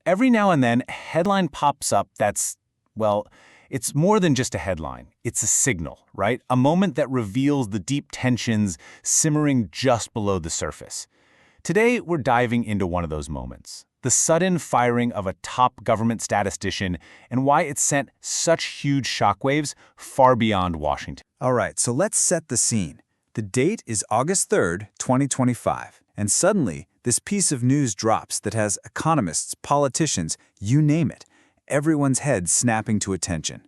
Every now and then, a headline pops up that's, well, it's more than just a headline. It's a signal, right? A moment that reveals the deep tensions simmering just below the surface. Today, we're diving into one of those moments. The sudden firing of a top government statistician and why it sent such huge shockwaves far beyond Washington. All right, so let's set the scene. The date is August 3rd, 2025, and suddenly this piece of news drops that has economists, politicians, you name it, everyone's head snapping to attention.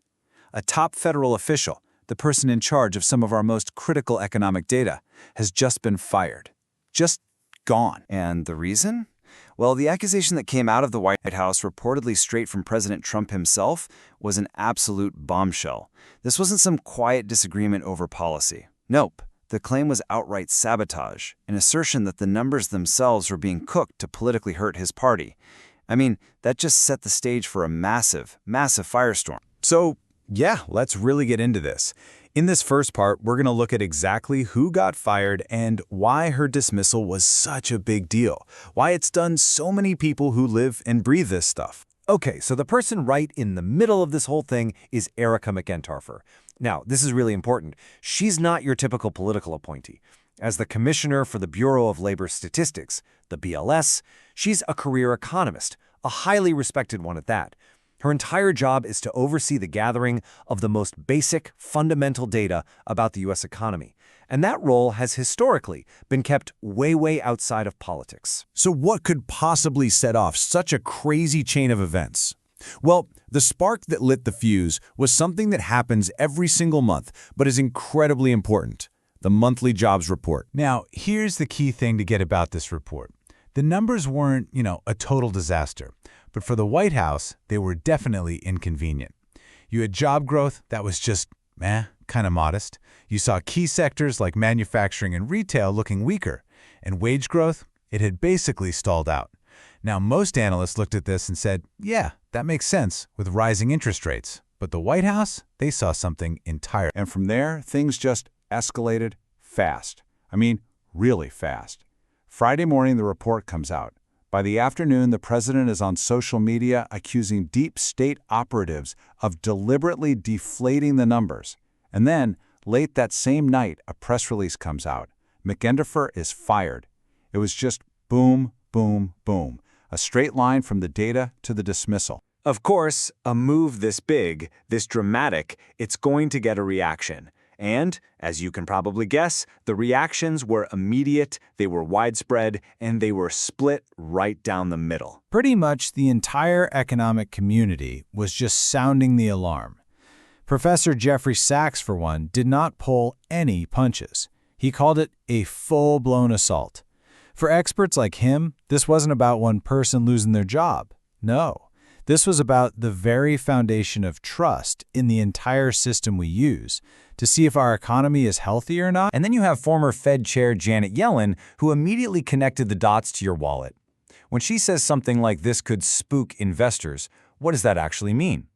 A top federal official, the person in charge of some of our most critical economic data, has just been fired. Just gone. And the reason? Well, the accusation that came out of the White House, reportedly straight from President Trump himself, was an absolute bombshell. This wasn't some quiet disagreement over policy. Nope. The claim was outright sabotage, an assertion that the numbers themselves were being cooked to politically hurt his party. I mean, that just set the stage for a massive, massive firestorm. So, yeah, let's really get into this. In this first part, we're going to look at exactly who got fired and why her dismissal was such a big deal, why it's done so many people who live and breathe this stuff. Okay, so the person right in the middle of this whole thing is Erica McEntarfer. Now, this is really important. She's not your typical political appointee. As the commissioner for the Bureau of Labor Statistics, the BLS, she's a career economist, a highly respected one at that. Her entire job is to oversee the gathering of the most basic, fundamental data about the U.S. economy. And that role has historically been kept way, way outside of politics. So what could possibly set off such a crazy chain of events? Well, the spark that lit the fuse was something that happens every single month, but is incredibly important: the monthly jobs report. Now, here's the key thing to get about this report. The numbers weren't, a total disaster, but for the White House, they were definitely inconvenient. You had job growth that was just, kind of modest. You saw key sectors like manufacturing and retail looking weaker, and wage growth, it had basically stalled out. Now, most analysts looked at this and said, yeah, that makes sense with rising interest rates. But the White House, they saw something entirely. And from there, things just escalated fast. I mean, really fast. Friday morning, the report comes out. By the afternoon, the president is on social media accusing deep state operatives of deliberately deflating the numbers. And then, late that same night, a press release comes out. McEntarfer is fired. It was just boom, boom, boom. A straight line from the data to the dismissal. Of course, a move this big, this dramatic, it's going to get a reaction. And, as you can probably guess, the reactions were immediate, they were widespread, and they were split right down the middle. Pretty much the entire economic community was just sounding the alarm. Professor Jeffrey Sachs, for one, did not pull any punches. He called it a full-blown assault. For experts like him, this wasn't about one person losing their job. No, this was about the very foundation of trust in the entire system we use to see if our economy is healthy or not. And then you have former Fed Chair Janet Yellen, who immediately connected the dots to your wallet. When she says something like this could spook investors, what does that actually mean?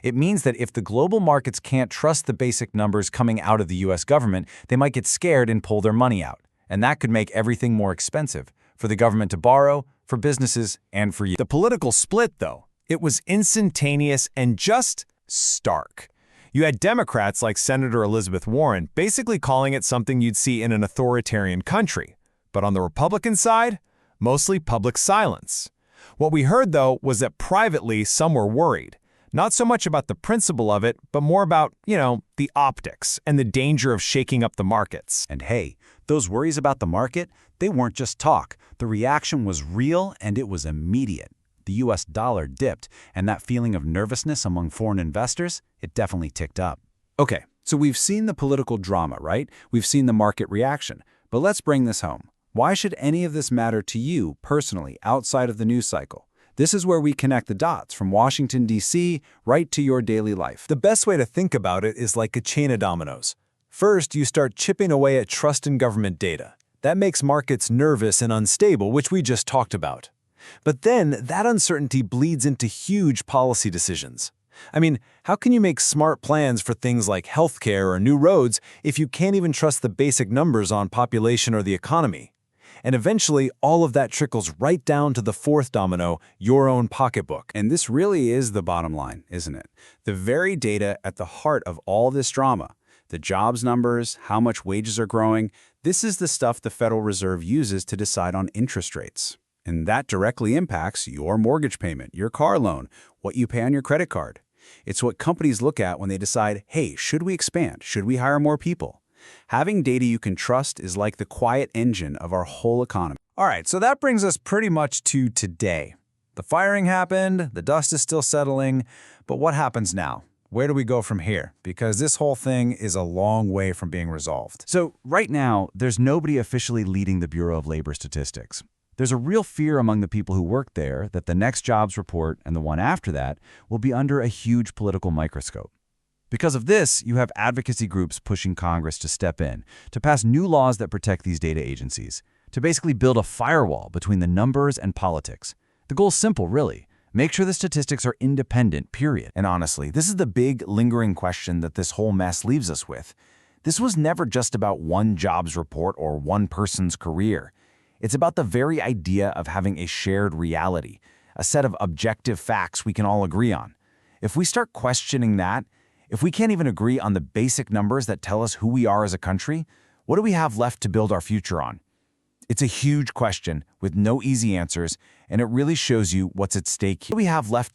It means that if the global markets can't trust the basic numbers coming out of the U.S. government, they might get scared and pull their money out. And that could make everything more expensive for the government to borrow, for businesses, and for you. The political split, though, it was instantaneous and just stark. You had Democrats like Senator Elizabeth Warren basically calling it something you'd see in an authoritarian country. But on the Republican side, mostly public silence. What we heard, though, was that privately some were worried. Not so much about the principle of it, but more about, the optics and the danger of shaking up the markets. And hey, those worries about the market, they weren't just talk. The reaction was real and it was immediate. The US dollar dipped, and that feeling of nervousness among foreign investors, it definitely ticked up. Okay, so we've seen the political drama, right? We've seen the market reaction. But let's bring this home. Why should any of this matter to you personally outside of the news cycle? This is where we connect the dots from Washington, D.C., right to your daily life. The best way to think about it is like a chain of dominoes. First, you start chipping away at trust in government data. That makes markets nervous and unstable, which we just talked about. But then, that uncertainty bleeds into huge policy decisions. I mean, how can you make smart plans for things like healthcare or new roads if you can't even trust the basic numbers on population or the economy? And eventually, all of that trickles right down to the fourth domino, your own pocketbook. And this really is the bottom line, isn't it? The very data at the heart of all this drama. The jobs numbers, how much wages are growing, this is the stuff the Federal Reserve uses to decide on interest rates. And that directly impacts your mortgage payment, your car loan, what you pay on your credit card. It's what companies look at when they decide, hey, should we expand? Should we hire more people? Having data you can trust is like the quiet engine of our whole economy. All right, so that brings us pretty much to today. The firing happened, the dust is still settling, but what happens now? Where do we go from here? Because this whole thing is a long way from being resolved. So right now, there's nobody officially leading the Bureau of Labor Statistics. There's a real fear among the people who work there that the next jobs report and the one after that will be under a huge political microscope. Because of this, you have advocacy groups pushing Congress to step in, to pass new laws that protect these data agencies, to basically build a firewall between the numbers and politics. The goal's simple, really. Make sure the statistics are independent, period. And honestly, this is the big, lingering question that this whole mess leaves us with. This was never just about one jobs report or one person's career. It's about the very idea of having a shared reality, a set of objective facts we can all agree on. If we start questioning that, if we can't even agree on the basic numbers that tell us who we are as a country, what do we have left to build our future on? It's a huge question with no easy answers, and it really shows you what's at stake here. What do we have left